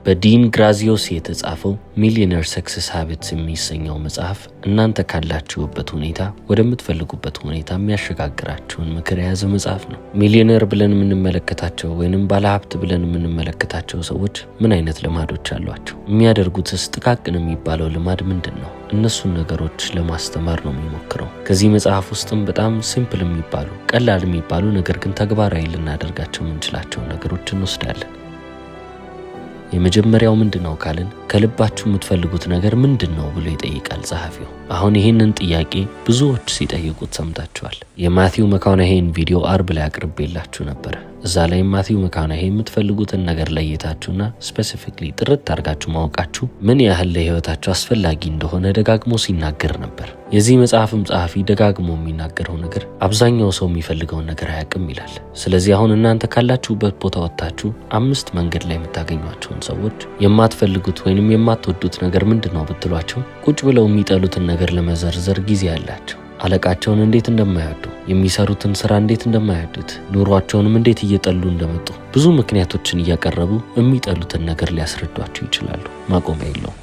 በዲን ግራዚዮስ የተጻፈው ሚሊዮነር ሰክሰስ ሃቢትስ የሚሰኘው መጽሐፍ እናንተ ካላችሁበት ሁኔታ ወደምትፈልጉበት ሁኔታ የሚያሸጋግራችሁን ምክር የያዘ መጽሐፍ ነው። ሚሊዮነር ብለን የምንመለከታቸው ወይንም ባለሀብት ብለን የምንመለከታቸው ሰዎች ምን አይነት ልማዶች አሏቸው? የሚያደርጉትስ ጥቃቅን የሚባለው ልማድ ምንድን ነው? እነሱን ነገሮች ለማስተማር ነው የሚሞክረው። ከዚህ መጽሐፍ ውስጥም በጣም ሲምፕል የሚባሉ ቀላል የሚባሉ ነገር ግን ተግባራዊ ልናደርጋቸው የምንችላቸው ነገሮች እንወስዳለን። የመጀመሪያው ምንድነው ካልን ከልባችሁ የምትፈልጉት ነገር ምንድነው ብሎ ይጠይቃል ጸሐፊው። አሁን ይህንን ጥያቄ ብዙዎች ሲጠይቁት ሰምታችኋል። የማቲው መካናሄን ቪዲዮ አርብ ላይ አቅርቤላችሁ ነበር። እዛ ላይ ማቲው መካናሄ የምትፈልጉትን ነገር ለይታችሁና ስፔሲፊክሊ ጥርት አድርጋችሁ ማወቃችሁ ምን ያህል ለህይወታችሁ አስፈላጊ እንደሆነ ደጋግሞ ሲናገር ነበር። የዚህ መጽሐፍም ጸሐፊ ደጋግሞ የሚናገረው ነገር አብዛኛው ሰው የሚፈልገውን ነገር አያውቅም ይላል። ስለዚህ አሁን እናንተ ካላችሁበት ቦታ ወጥታችሁ 5 መንገድ ላይ የምታገኟቸውን ሰዎች የማትፈልጉት ወይንም የማትወዱት ነገር ምንድነው ብትሏቸው ቁጭ ብለው የሚጠሉትን ነገር ለመዘርዘር ጊዜ ያላቸው፣ አለቃቸውን እንዴት እንደማይወዱ፣ የሚሰሩትን ስራ እንዴት እንደማይወዱት፣ ኑሯቸውንም እንዴት እየጠሉ እንደመጡ ብዙ ምክንያቶችን እያቀረቡ የሚጠሉትን ነገር ሊያስረዷቸው ይችላሉ። ማቆሚያ የለውም።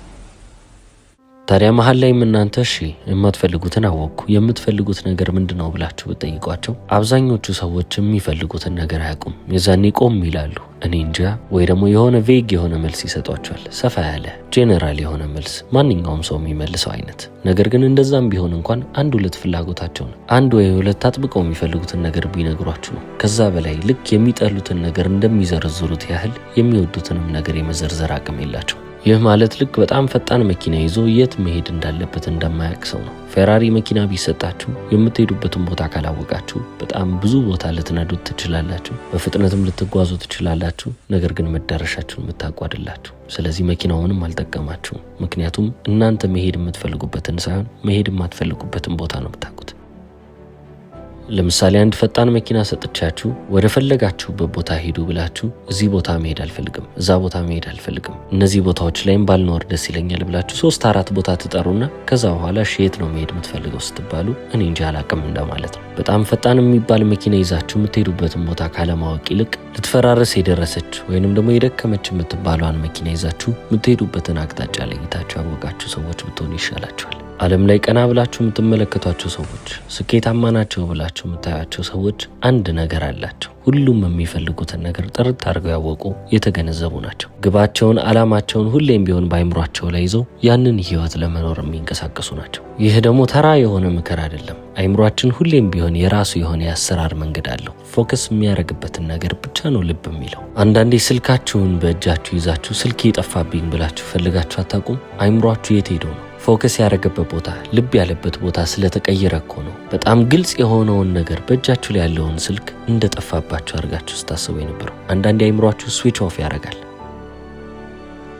ታዲያ መሀል ላይ እናንተ እሺ የማትፈልጉትን አወቅኩ የምትፈልጉት ነገር ምንድነው ብላችሁ ብትጠይቋቸው አብዛኞቹ ሰዎች የሚፈልጉትን ነገር አያውቁም። የዛኔ ቆም ይላሉ። እኔ እንጃ ወይ ደግሞ የሆነ ቬግ የሆነ መልስ ይሰጧቸዋል። ሰፋ ያለ ጄነራል የሆነ መልስ ማንኛውም ሰው የሚመልሰው አይነት ነገር ግን እንደዛም ቢሆን እንኳን አንድ ሁለት ፍላጎታቸውን አንድ ወይ ሁለት አጥብቀው የሚፈልጉትን ነገር ቢነግሯችሁ ነው። ከዛ በላይ ልክ የሚጠሉትን ነገር እንደሚዘረዝሩት ያህል የሚወዱትንም ነገር የመዘርዘር አቅም የላቸው። ይህ ማለት ልክ በጣም ፈጣን መኪና ይዞ የት መሄድ እንዳለበት እንደማያውቅ ሰው ነው። ፌራሪ መኪና ቢሰጣችሁ የምትሄዱበትን ቦታ ካላወቃችሁ በጣም ብዙ ቦታ ልትነዱት ትችላላችሁ፣ በፍጥነትም ልትጓዙ ትችላላችሁ። ነገር ግን መዳረሻችሁን የምታውቁ አይደላችሁ። ስለዚህ መኪናውንም አልጠቀማችሁም። ምክንያቱም እናንተ መሄድ የምትፈልጉበትን ሳይሆን መሄድ የማትፈልጉበትን ቦታ ነው የምታውቁት። ለምሳሌ አንድ ፈጣን መኪና ሰጥቻችሁ ወደ ፈለጋችሁበት ቦታ ሄዱ ብላችሁ እዚህ ቦታ መሄድ አልፈልግም፣ እዛ ቦታ መሄድ አልፈልግም፣ እነዚህ ቦታዎች ላይም ባልኖር ደስ ይለኛል ብላችሁ 3-4 ቦታ ትጠሩና ከዛ በኋላ የት ነው መሄድ የምትፈልገው ስትባሉ እኔ እንጃ አላቅም እንደማለት ነው። በጣም ፈጣን የሚባል መኪና ይዛችሁ የምትሄዱበትን ቦታ ካለማወቅ ይልቅ ልትፈራረስ የደረሰች ወይንም ደግሞ የደከመች የምትባለዋን መኪና ይዛችሁ የምትሄዱበትን አቅጣጫ ለይታችሁ ያወቃችሁ ሰዎች ብትሆኑ ይሻላችኋል። ዓለም ላይ ቀና ብላችሁ የምትመለከቷቸው ሰዎች፣ ስኬታማ ናቸው ብላችሁ የምታያቸው ሰዎች አንድ ነገር አላቸው። ሁሉም የሚፈልጉትን ነገር ጥርት አድርገው ያወቁ የተገነዘቡ ናቸው። ግባቸውን፣ ዓላማቸውን ሁሌም ቢሆን በአይምሯቸው ላይ ይዘው ያንን ህይወት ለመኖር የሚንቀሳቀሱ ናቸው። ይህ ደግሞ ተራ የሆነ ምክር አይደለም። አይምሯችን ሁሌም ቢሆን የራሱ የሆነ የአሰራር መንገድ አለው። ፎከስ የሚያደርግበትን ነገር ብቻ ነው ልብ የሚለው። አንዳንዴ ስልካችሁን በእጃችሁ ይዛችሁ ስልክ የጠፋብኝ ብላችሁ ፈልጋችሁ አታውቁም? አይምሯችሁ የት ሄዶ ነው? ፎከስ ያደረገበት ቦታ ልብ ያለበት ቦታ ስለተቀየረ እኮ ነው። በጣም ግልጽ የሆነውን ነገር በእጃችሁ ላይ ያለውን ስልክ እንደጠፋባችሁ አድርጋችሁ ስታስቡ የነበረው። አንዳንዴ አይምሯችሁ ስዊች ኦፍ ያደርጋል።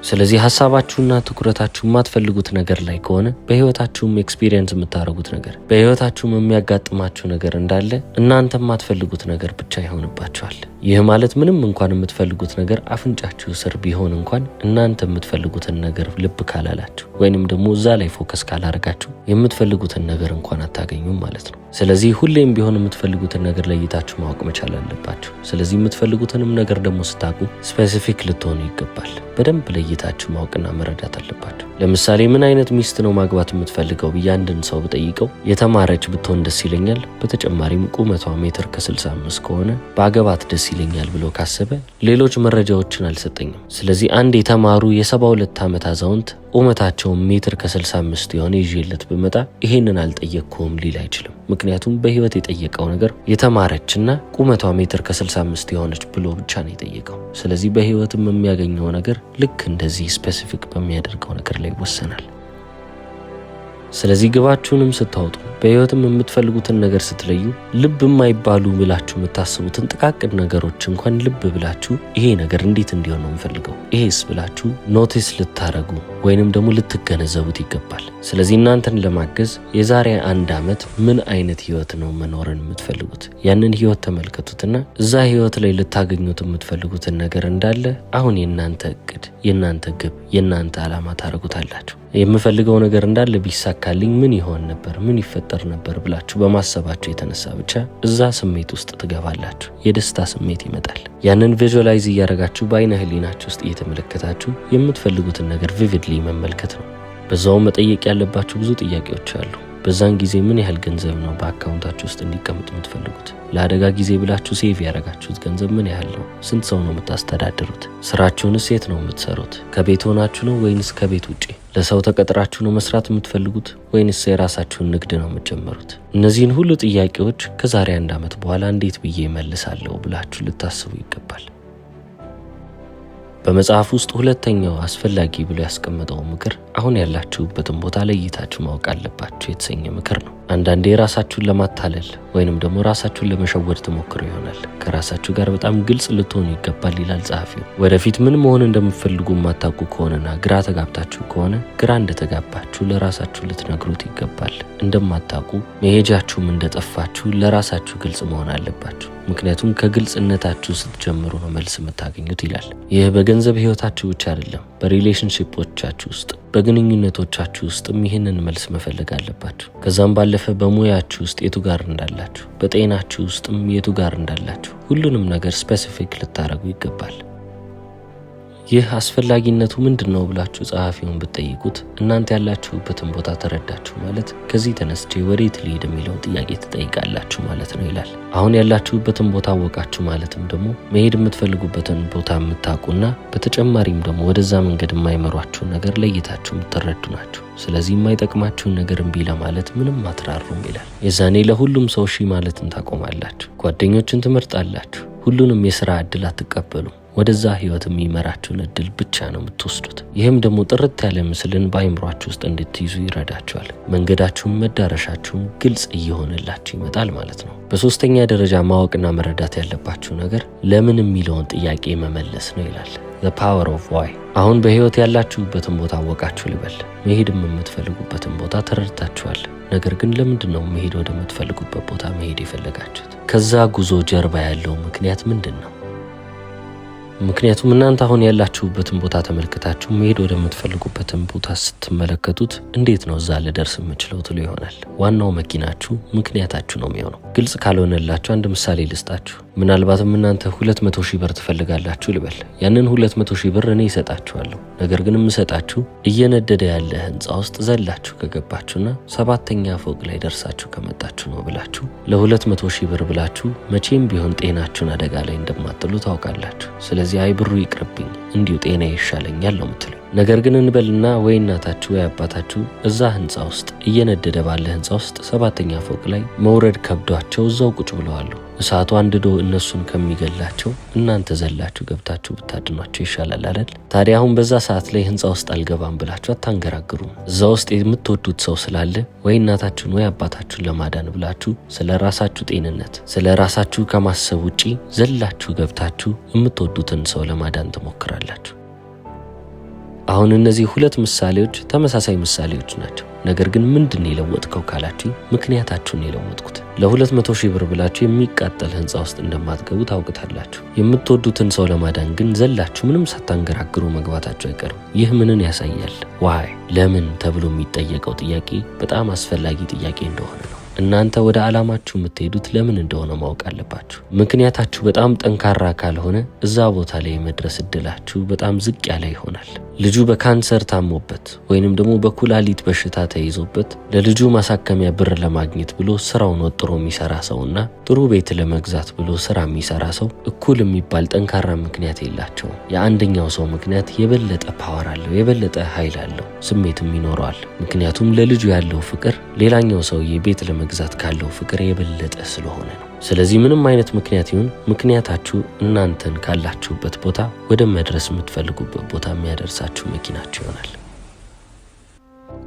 ስለዚህ ሐሳባችሁና ትኩረታችሁ የማትፈልጉት ነገር ላይ ከሆነ በህይወታችሁም ኤክስፒሪየንስ የምታደርጉት ነገር በህይወታችሁም የሚያጋጥማችሁ ነገር እንዳለ እናንተ የማትፈልጉት ነገር ብቻ ይሆንባችኋል። ይህ ማለት ምንም እንኳን የምትፈልጉት ነገር አፍንጫችሁ ስር ቢሆን እንኳን እናንተ የምትፈልጉትን ነገር ልብ ካላላችሁ ወይንም ደግሞ እዛ ላይ ፎከስ ካላደረጋችሁ የምትፈልጉትን ነገር እንኳን አታገኙም ማለት ነው። ስለዚህ ሁሌም ቢሆን የምትፈልጉትን ነገር ለይታችሁ ማወቅ መቻል አለባችሁ። ስለዚህ የምትፈልጉትንም ነገር ደግሞ ስታውቁ ስፔሲፊክ ልትሆኑ ይገባል። በደንብ ለይታችሁ ማወቅና መረዳት አለባችሁ። ለምሳሌ ምን አይነት ሚስት ነው ማግባት የምትፈልገው ብዬ አንድን ሰው ብጠይቀው የተማረች ብትሆን ደስ ይለኛል፣ በተጨማሪም ቁመቷ ሜትር ከ65 ከሆነ በአገባት ደስ ይለኛል ብሎ ካሰበ ሌሎች መረጃዎችን አልሰጠኝም። ስለዚህ አንድ የተማሩ የ72 ዓመት አዛውንት ቁመታቸው ሜትር ከ65 የሆነ ይዤለት ብመጣ ይሄንን አልጠየቅኩም ሊል አይችልም። ምክንያቱም በህይወት የጠየቀው ነገር የተማረችና ቁመቷ ሜትር ከ65 የሆነች ብሎ ብቻ ነው የጠየቀው። ስለዚህ በህይወትም የሚያገኘው ነገር ልክ እንደዚህ ስፔሲፊክ በሚያደርገው ነገር ላይ ይወሰናል። ስለዚህ ግባችሁንም ስታወጡ በህይወትም የምትፈልጉትን ነገር ስትለዩ ልብ የማይባሉ ብላችሁ የምታስቡትን ጥቃቅን ነገሮች እንኳን ልብ ብላችሁ ይሄ ነገር እንዴት እንዲሆን ነው የምፈልገው ይሄስ ብላችሁ ኖቲስ ልታረጉ ወይንም ደግሞ ልትገነዘቡት ይገባል። ስለዚህ እናንተን ለማገዝ የዛሬ 1 ዓመት ምን አይነት ህይወት ነው መኖርን የምትፈልጉት? ያንን ህይወት ተመልከቱትና እዛ ህይወት ላይ ልታገኙት የምትፈልጉትን ነገር እንዳለ አሁን የእናንተ እቅድ፣ የእናንተ ግብ፣ የእናንተ ዓላማ ታረጉታላችሁ። የምፈልገው ነገር እንዳለ ቢሳካልኝ ምን ይሆን ነበር፣ ምን ይፈጠር ነበር ብላችሁ በማሰባችሁ የተነሳ ብቻ እዛ ስሜት ውስጥ ትገባላችሁ። የደስታ ስሜት ይመጣል። ያንን ቪዥዋላይዝ እያደረጋችሁ በአይነ ህሊናችሁ ውስጥ እየተመለከታችሁ የምትፈልጉትን ነገር ቪቪድሊ መመልከት ነው። በዛው መጠየቅ ያለባችሁ ብዙ ጥያቄዎች አሉ። በዛን ጊዜ ምን ያህል ገንዘብ ነው በአካውንታችሁ ውስጥ እንዲቀመጥ የምትፈልጉት? ለአደጋ ጊዜ ብላችሁ ሴቭ ያደረጋችሁት ገንዘብ ምን ያህል ነው? ስንት ሰው ነው የምታስተዳድሩት? ስራችሁንስ የት ነው የምትሰሩት? ከቤት ሆናችሁ ነው ወይንስ ከቤት ውጪ? ለሰው ተቀጥራችሁ ነው መስራት የምትፈልጉት ወይንስ የራሳችሁን ንግድ ነው የምትጀምሩት? እነዚህን ሁሉ ጥያቄዎች ከዛሬ 1 ዓመት በኋላ እንዴት ብዬ እመልሳለሁ ብላችሁ ልታስቡ ይገባል። በመጽሐፍ ውስጥ ሁለተኛው አስፈላጊ ብሎ ያስቀመጠው ምክር አሁን ያላችሁበትን ቦታ ለይታችሁ ማወቅ አለባችሁ የተሰኘ ምክር ነው። አንዳንዴ ራሳችሁን ለማታለል ወይንም ደግሞ ራሳችሁን ለመሸወድ ትሞክሩ ይሆናል። ከራሳችሁ ጋር በጣም ግልጽ ልትሆኑ ይገባል ይላል ጸሐፊው። ወደፊት ምን መሆን እንደምትፈልጉ የማታውቁ ከሆነና ግራ ተጋብታችሁ ከሆነ ግራ እንደተጋባችሁ ለራሳችሁ ልትነግሩት ይገባል። እንደማታውቁ መሄጃችሁም እንደጠፋችሁ ለራሳችሁ ግልጽ መሆን አለባችሁ። ምክንያቱም ከግልጽነታችሁ ስትጀምሩ ነው መልስ የምታገኙት ይላል። ይህ በገንዘብ ህይወታችሁ ብቻ አይደለም፣ በሪሌሽንሺፖቻችሁ ውስጥ በግንኙነቶቻችሁ ውስጥም ይህንን መልስ መፈለግ አለባችሁ። ከዛም ባለፈ በሙያችሁ ውስጥ የቱ ጋር እንዳላችሁ፣ በጤናችሁ ውስጥም የቱ ጋር እንዳላችሁ ሁሉንም ነገር ስፔሲፊክ ልታረጉ ይገባል። ይህ አስፈላጊነቱ ምንድነው ብላችሁ ጸሐፊውን ብትጠይቁት እናንተ ያላችሁበትን ቦታ ተረዳችሁ ማለት ከዚህ ተነስቼ ወዴት ልሄድ የሚለውን ጥያቄ ትጠይቃላችሁ ማለት ነው ይላል። አሁን ያላችሁበትን ቦታ አወቃችሁ ማለትም ደግሞ መሄድ የምትፈልጉበትን ቦታ የምታውቁና በተጨማሪም ደግሞ ወደዛ መንገድ የማይመሯችሁን ነገር ለይታችሁ የምትረዱ ናችሁ። ስለዚህ የማይጠቅማችሁን ነገር እምቢ ለማለት ምንም አትራሩም ይላል። የዛኔ ለሁሉም ሰው እሺ ማለትን ታቆማላችሁ። ጓደኞችን ትመርጣላችሁ። ሁሉንም የሥራ ዕድል አትቀበሉም። ወደዛ ህይወት የሚመራችሁን እድል ብቻ ነው የምትወስዱት። ይህም ደግሞ ጥርት ያለ ምስልን በአይምሯችሁ ውስጥ እንድትይዙ ይረዳችኋል። መንገዳችሁም መዳረሻችሁም ግልጽ እየሆነላችሁ ይመጣል ማለት ነው። በሶስተኛ ደረጃ ማወቅና መረዳት ያለባችሁ ነገር ለምን የሚለውን ጥያቄ መመለስ ነው ይላል። the power of why። አሁን በህይወት ያላችሁበትን ቦታ አወቃችሁ ልበል። መሄድም የምትፈልጉበትን ቦታ ተረድታችኋል። ነገር ግን ለምንድን ነው መሄድ ወደምትፈልጉበት ቦታ መሄድ የፈለጋችሁት? ከዛ ጉዞ ጀርባ ያለው ምክንያት ምንድን ነው? ምክንያቱም እናንተ አሁን ያላችሁበትን ቦታ ተመልክታችሁ መሄድ ወደምትፈልጉበትን ቦታ ስትመለከቱት እንዴት ነው እዛ ልደርስ የምችለው ትሉ ይሆናል። ዋናው መኪናችሁ ምክንያታችሁ ነው የሚሆነው። ግልጽ ካልሆነላችሁ አንድ ምሳሌ ልስጣችሁ። ምናልባትም እናንተ 200 ሺህ ብር ትፈልጋላችሁ ልበል። ያንን 200 ሺህ ብር እኔ ይሰጣችኋለሁ። ነገር ግን የምሰጣችሁ እየነደደ ያለ ህንፃ ውስጥ ዘላችሁ ከገባችሁና 7ኛ ፎቅ ላይ ደርሳችሁ ከመጣችሁ ነው ብላችሁ ለ200 ሺህ ብር ብላችሁ መቼም ቢሆን ጤናችሁን አደጋ ላይ እንደማጥሉ ታውቃላችሁ። ስለዚህ አይ ብሩ ይቅርብኝ እንዲሁ ጤና ይሻለኛል ነው የምትሉ። ነገር ግን እንበልና ወይ እናታችሁ ወይ አባታችሁ እዛ ህንፃ ውስጥ እየነደደ ባለ ህንፃ ውስጥ 7ኛ ፎቅ ላይ መውረድ ከብዷቸው እዛው ቁጭ ብለዋል። እሳቱ አንድዶ እነሱን ከሚገላቸው እናንተ ዘላችሁ ገብታችሁ ብታድኗቸው ይሻላል አይደል? ታዲያ አሁን በዛ ሰዓት ላይ ህንፃ ውስጥ አልገባም ብላችሁ አታንገራግሩም። እዛ ውስጥ የምትወዱት ሰው ስላለ ወይ እናታችሁን ወይ አባታችሁን ለማዳን ብላችሁ ስለ ራሳችሁ ጤንነት ስለ ራሳችሁ ከማሰብ ውጪ ዘላችሁ ገብታችሁ የምትወዱትን ሰው ለማዳን ትሞክራላችሁ። አሁን እነዚህ ሁለት ምሳሌዎች ተመሳሳይ ምሳሌዎች ናቸው። ነገር ግን ምንድን ነው የለወጥከው ካላችሁ ምክንያታችሁን የለወጥኩት። ለ200 ሺህ ብር ብላችሁ የሚቃጠል ህንፃ ውስጥ እንደማትገቡ ታውቁታላችሁ። የምትወዱትን ሰው ለማዳን ግን ዘላችሁ ምንም ሳታንገራግሩ መግባታችሁ አይቀርም። ይህ ምንን ያሳያል? ዋይ ለምን ተብሎ የሚጠየቀው ጥያቄ በጣም አስፈላጊ ጥያቄ እንደሆነ ነው። እናንተ ወደ ዓላማችሁ የምትሄዱት ለምን እንደሆነ ማወቅ አለባችሁ። ምክንያታችሁ በጣም ጠንካራ ካልሆነ እዛ ቦታ ላይ የመድረስ እድላችሁ በጣም ዝቅ ያለ ይሆናል። ልጁ በካንሰር ታሞበት ወይንም ደግሞ በኩላሊት በሽታ ተይዞበት ለልጁ ማሳከሚያ ብር ለማግኘት ብሎ ስራውን ወጥሮ የሚሰራ ሰውና ጥሩ ቤት ለመግዛት ብሎ ስራ የሚሰራ ሰው እኩል የሚባል ጠንካራ ምክንያት የላቸውም። የአንደኛው ሰው ምክንያት የበለጠ ፓወር አለው፣ የበለጠ ኃይል አለው፣ ስሜትም ይኖረዋል። ምክንያቱም ለልጁ ያለው ፍቅር ሌላኛው ሰውዬ ቤት ለመግዛት ካለው ፍቅር የበለጠ ስለሆነ ነው። ስለዚህ ምንም አይነት ምክንያት ይሁን ምክንያታችሁ እናንተን ካላችሁበት ቦታ ወደ መድረስ የምትፈልጉበት ቦታ የሚያደርሳችሁ መኪናችሁ ይሆናል።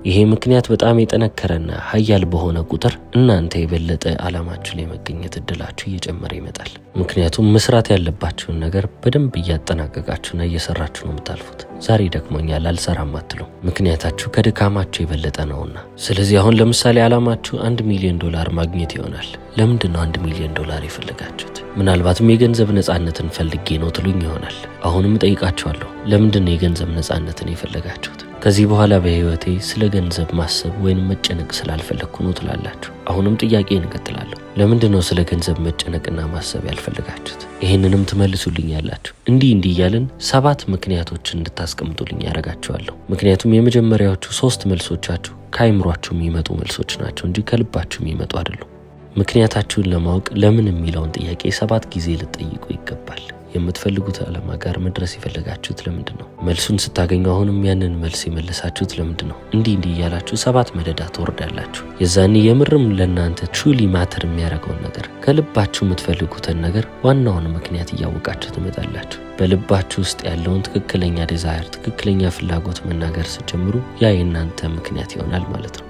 ይሄ ምክንያት በጣም የጠነከረና ኃያል በሆነ ቁጥር እናንተ የበለጠ ዓላማችሁ ላይ መገኘት እድላችሁ እየጨመረ ይመጣል። ምክንያቱም መስራት ያለባችሁን ነገር በደንብ እያጠናቀቃችሁና እየሰራችሁ ነው የምታልፉት። ዛሬ ደክሞኛል አልሰራም አትሉ። ምክንያታችሁ ከድካማችሁ የበለጠ ነውና። ስለዚህ አሁን ለምሳሌ ዓላማችሁ $1 ሚሊዮን ማግኘት ይሆናል። ለምንድን ነው $1 ሚሊዮን የፈለጋችሁት? ምናልባትም የገንዘብ ነፃነትን ፈልጌ ነው ትሉኝ ይሆናል። አሁንም ጠይቃችኋለሁ፣ ለምንድን ነው የገንዘብ ነፃነትን የፈለጋችሁት? ከዚህ በኋላ በህይወቴ ስለ ገንዘብ ማሰብ ወይም መጨነቅ ስላልፈለግኩ ነው ትላላችሁ። አሁንም ጥያቄ እንቀጥላለሁ። ለምንድን ነው ስለ ገንዘብ መጨነቅና ማሰብ ያልፈለጋችሁት? ይህንንም ትመልሱልኛላችሁ። እንዲህ እያልን 7 ምክንያቶችን እንድታስቀምጡልኝ ያደርጋችኋለሁ። ምክንያቱም የመጀመሪያዎቹ 3 መልሶቻችሁ ከአይምሯችሁ የሚመጡ መልሶች ናቸው እንጂ ከልባችሁ የሚመጡ አይደሉም። ምክንያታችሁን ለማወቅ ለምን የሚለውን ጥያቄ 7 ጊዜ ልትጠይቁ ይገባል። የምትፈልጉት ዓላማ ጋር መድረስ የፈለጋችሁት ለምንድን ነው? መልሱን ስታገኙ አሁንም ያንን መልስ የመለሳችሁት ለምንድን ነው? እንዲህ እያላችሁ 7 መደዳ ትወርዳላችሁ። የዛኔ የምርም ለእናንተ ትሩሊ ማተር የሚያደርገውን ነገር ከልባችሁ የምትፈልጉትን ነገር ዋናውን ምክንያት እያወቃችሁ ትመጣላችሁ። በልባችሁ ውስጥ ያለውን ትክክለኛ ዲዛየር፣ ትክክለኛ ፍላጎት መናገር ስትጀምሩ ያ የእናንተ ምክንያት ይሆናል ማለት ነው።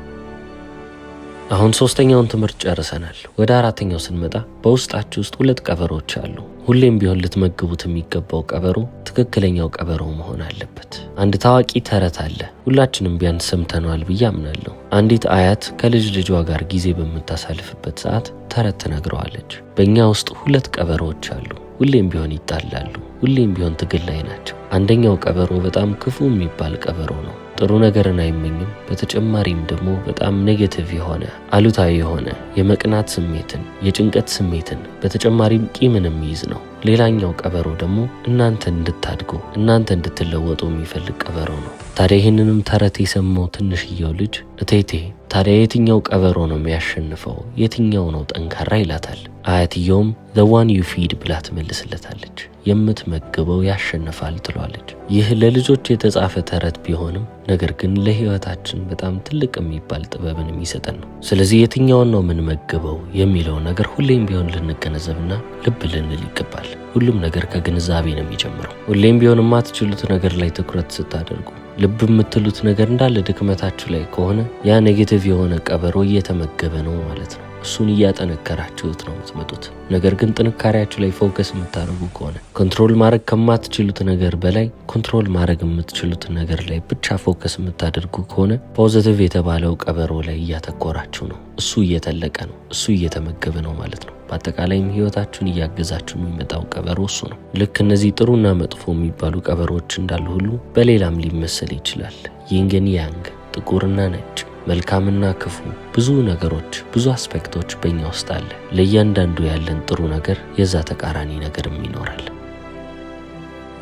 አሁን 3ኛውን ትምህርት ጨርሰናል። ወደ 4ኛው ስንመጣ በውስጣችሁ ውስጥ 2 ቀበሮች አሉ። ሁሌም ቢሆን ልትመግቡት የሚገባው ቀበሮ ትክክለኛው ቀበሮ መሆን አለበት። አንድ ታዋቂ ተረት አለ። ሁላችንም ቢያንስ ሰምተነዋል ብዬ አምናለሁ። አንዲት አያት ከልጅ ልጇ ጋር ጊዜ በምታሳልፍበት ሰዓት ተረት ትነግረዋለች። በእኛ ውስጥ 2 ቀበሮች አሉ። ሁሌም ቢሆን ይጣላሉ። ሁሌም ቢሆን ትግል ላይ ናቸው። አንደኛው ቀበሮ በጣም ክፉ የሚባል ቀበሮ ነው። ጥሩ ነገርን አይመኝም። በተጨማሪም ደግሞ በጣም ኔጌቲቭ የሆነ አሉታዊ የሆነ የመቅናት ስሜትን፣ የጭንቀት ስሜትን በተጨማሪም ቂምን የሚይዝ ነው። ሌላኛው ቀበሮ ደግሞ እናንተ እንድታድጉ እናንተ እንድትለወጡ የሚፈልግ ቀበሮ ነው። ታዲያ ይህንንም ተረት የሰማው ትንሽየው ልጅ እቴቴ ታዲያ የትኛው ቀበሮ ነው የሚያሸንፈው? የትኛው ነው ጠንካራ ይላታል። አያትየውም the one you feed ብላ ትመልስለታለች። የምትመግበው ያሸንፋል ትሏለች። ይህ ለልጆች የተጻፈ ተረት ቢሆንም ነገር ግን ለህይወታችን በጣም ትልቅ የሚባል ጥበብን የሚሰጠን ነው። ስለዚህ የትኛውን ነው የምንመግበው የሚለው ነገር ሁሌም ቢሆን ልንገነዘብና ልብ ልንል ይገባል። ሁሉም ነገር ከግንዛቤ ነው የሚጀምረው። ሁሌም ቢሆን የማትችሉት ነገር ላይ ትኩረት ስታደርጉ ልብ የምትሉት ነገር እንዳለ ድክመታችሁ ላይ ከሆነ ያ ኔጌቲቭ የሆነ ቀበሮ እየተመገበ ነው ማለት ነው። እሱን እያጠነከራችሁት ነው የምትመጡት። ነገር ግን ጥንካሬያችሁ ላይ ፎከስ የምታደርጉ ከሆነ ኮንትሮል ማድረግ ከማትችሉት ነገር በላይ ኮንትሮል ማድረግ የምትችሉት ነገር ላይ ብቻ ፎከስ የምታደርጉ ከሆነ ፖዚቲቭ የተባለው ቀበሮ ላይ እያተኮራችሁ ነው። እሱ እየተለቀ ነው፣ እሱ እየተመገበ ነው ማለት ነው። በአጠቃላይም ህይወታችሁን እያገዛችሁ የሚመጣው ቀበሮ እሱ ነው። ልክ እነዚህ ጥሩና መጥፎ የሚባሉ ቀበሮች እንዳሉ ሁሉ በሌላም ሊመሰል ይችላል። ይንግን ያንግ፣ ጥቁርና ነጭ፣ መልካምና ክፉ፣ ብዙ ነገሮች፣ ብዙ አስፔክቶች በእኛ ውስጥ አለ። ለእያንዳንዱ ያለን ጥሩ ነገር የዛ ተቃራኒ ነገርም ይኖራል።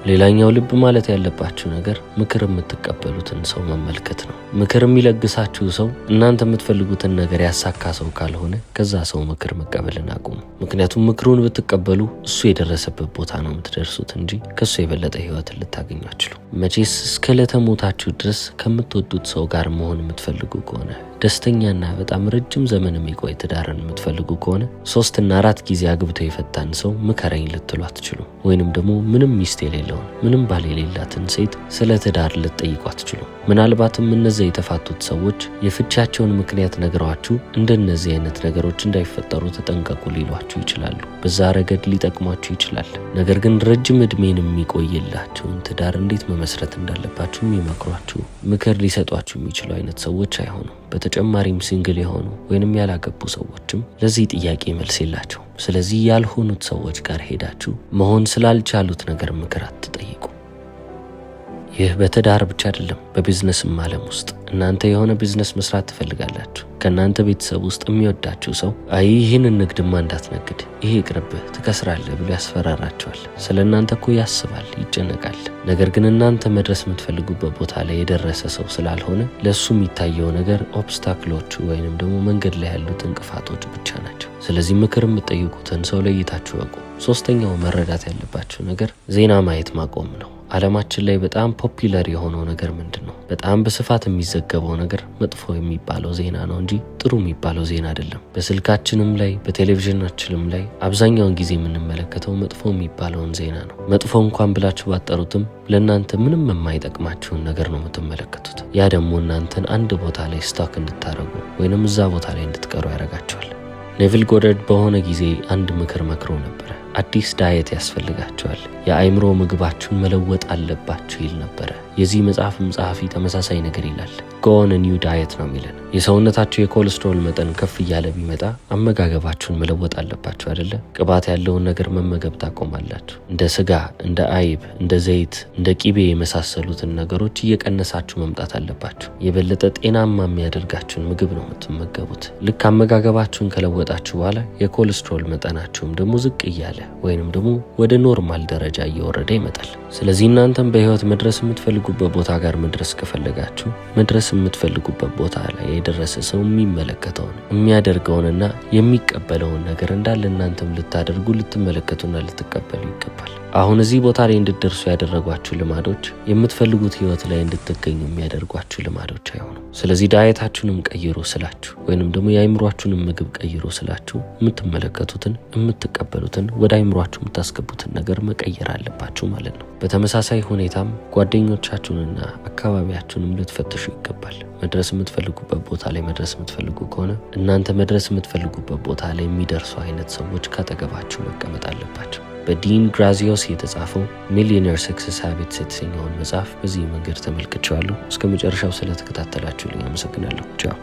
ሌላኛው ልብ ማለት ያለባችሁ ነገር ምክር የምትቀበሉትን ሰው መመልከት ነው። ምክር የሚለግሳችሁ ሰው እናንተ የምትፈልጉትን ነገር ያሳካ ሰው ካልሆነ ከዛ ሰው ምክር መቀበልን አቁሙ። ምክንያቱም ምክሩን ብትቀበሉ እሱ የደረሰበት ቦታ ነው የምትደርሱት እንጂ ከሱ የበለጠ ህይወትን ልታገኙ አትችሉ። መቼስ እስከ ለተሞታችሁ ድረስ ከምትወዱት ሰው ጋር መሆን የምትፈልጉ ከሆነ ደስተኛና በጣም ረጅም ዘመን የሚቆይ ትዳርን የምትፈልጉ ከሆነ 3 እና 4 ጊዜ አግብቶ የፈታን ሰው ምከረኝ ልትሉ አትችሉ። ወይንም ደግሞ ምንም ሚስት የሌለውን ምንም ባል የሌላትን ሴት ስለ ትዳር ልትጠይቁ አትችሉ። ምናልባትም እነዚያ የተፋቱት ሰዎች የፍቻቸውን ምክንያት ነግረዋችሁ እንደነዚህ አይነት ነገሮች እንዳይፈጠሩ ተጠንቀቁ ሊሏችሁ ይችላሉ። በዛ ረገድ ሊጠቅሟችሁ ይችላል። ነገር ግን ረጅም እድሜን የሚቆይላችሁን ትዳር እንዴት መመስረት እንዳለባችሁ የሚመክሯችሁ ምክር ሊሰጧችሁ የሚችሉ አይነት ሰዎች አይሆኑም። በተጨማሪም ሲንግል የሆኑ ወይንም ያላገቡ ሰዎችም ለዚህ ጥያቄ መልስ የላቸው። ስለዚህ ያልሆኑት ሰዎች ጋር ሄዳችሁ መሆን ስላልቻሉት ነገር ምክር አትጠይቁ። ይህ በትዳር ብቻ አይደለም፣ በቢዝነስም ዓለም ውስጥ እናንተ የሆነ ቢዝነስ መስራት ትፈልጋላችሁ። ከእናንተ ቤተሰብ ውስጥ የሚወዳችሁ ሰው አይ ይህንን ንግድማ እንዳትነግድ፣ ይሄ ይቅርብህ፣ ትከስራለህ ብሎ ያስፈራራችኋል። ስለ እናንተ እኮ ያስባል፣ ይጨነቃል። ነገር ግን እናንተ መድረስ የምትፈልጉበት ቦታ ላይ የደረሰ ሰው ስላልሆነ ለእሱ የሚታየው ነገር ኦብስታክሎቹ ወይንም ደግሞ መንገድ ላይ ያሉት እንቅፋቶች ብቻ ናቸው። ስለዚህ ምክር የምትጠይቁትን ሰው ለይታችሁ ወቁ። 3ኛው መረዳት ያለባችሁ ነገር ዜና ማየት ማቆም ነው። ዓለማችን ላይ በጣም ፖፑላር የሆነው ነገር ምንድን ነው? በጣም በስፋት የሚዘገበው ነገር መጥፎ የሚባለው ዜና ነው እንጂ ጥሩ የሚባለው ዜና አይደለም። በስልካችንም ላይ በቴሌቪዥናችንም ላይ አብዛኛውን ጊዜ የምንመለከተው መጥፎ የሚባለውን ዜና ነው። መጥፎ እንኳን ብላችሁ ባጠሩትም ለእናንተ ምንም የማይጠቅማችሁን ነገር ነው የምትመለከቱት። ያ ደግሞ እናንተን አንድ ቦታ ላይ ስታክ እንድታደርጉ ወይንም እዛ ቦታ ላይ እንድትቀሩ ያደርጋችኋል። ኔቪል ጎደርድ በሆነ ጊዜ አንድ ምክር መክሮ ነበረ። አዲስ ዳየት ያስፈልጋቸዋል። የአእምሮ ምግባችሁን መለወጥ አለባችሁ ይል ነበረ። የዚህ መጽሐፍም ጸሐፊ ተመሳሳይ ነገር ይላል። ጎ ኦን ኒው ዳየት ነው የሚለን። የሰውነታችሁ የኮሌስትሮል መጠን ከፍ እያለ ቢመጣ አመጋገባችሁን መለወጥ አለባችሁ አይደለ? ቅባት ያለውን ነገር መመገብ ታቆማላችሁ። እንደ ስጋ፣ እንደ አይብ፣ እንደ ዘይት፣ እንደ ቂቤ የመሳሰሉትን ነገሮች እየቀነሳችሁ መምጣት አለባችሁ። የበለጠ ጤናማ የሚያደርጋችሁን ምግብ ነው የምትመገቡት። ልክ አመጋገባችሁን ከለወጣችሁ በኋላ የኮሌስትሮል መጠናችሁም ደግሞ ዝቅ እያለ ወይንም ደግሞ ወደ ኖርማል ደረጃ እየወረደ ይመጣል። ስለዚህ እናንተም በህይወት መድረስ የምትፈልጉበት ቦታ ጋር መድረስ ከፈለጋችሁ መድረስ የምትፈልጉበት ቦታ ላይ የደረሰ ሰው የሚመለከተውን የሚያደርገውንና የሚቀበለውን ነገር እንዳለ እናንተም ልታደርጉ ልትመለከቱና ልትቀበሉ ይገባል። አሁን እዚህ ቦታ ላይ እንድትደርሱ ያደረጓችሁ ልማዶች የምትፈልጉት ህይወት ላይ እንድትገኙ የሚያደርጓችሁ ልማዶች አይሆኑም። ስለዚህ ዳየታችሁንም ቀይሩ ስላችሁ ወይንም ደግሞ የአይምሯችሁንም ምግብ ቀይሩ ስላችሁ የምትመለከቱትን የምትቀበሉትን ወደ አይምሯችሁ የምታስገቡትን ነገር መቀየር አለባችሁ ማለት ነው። በተመሳሳይ ሁኔታም ጓደኞቻችሁንና አካባቢያችሁንም ልትፈትሹ ይገባል። መድረስ የምትፈልጉበት ቦታ ላይ መድረስ የምትፈልጉ ከሆነ እናንተ መድረስ የምትፈልጉበት ቦታ ላይ የሚደርሱ አይነት ሰዎች ካጠገባችሁ መቀመጥ አለባቸው። በዲን ግራዚዮስ የተጻፈው ሚሊዮነር ሰክሰስ ሃቢትስ የተሰኘውን መጽሐፍ በዚህ መንገድ ተመልክቼዋለሁ። እስከ መጨረሻው ስለተከታተላችሁልኝ አመሰግናለሁ። ቻው።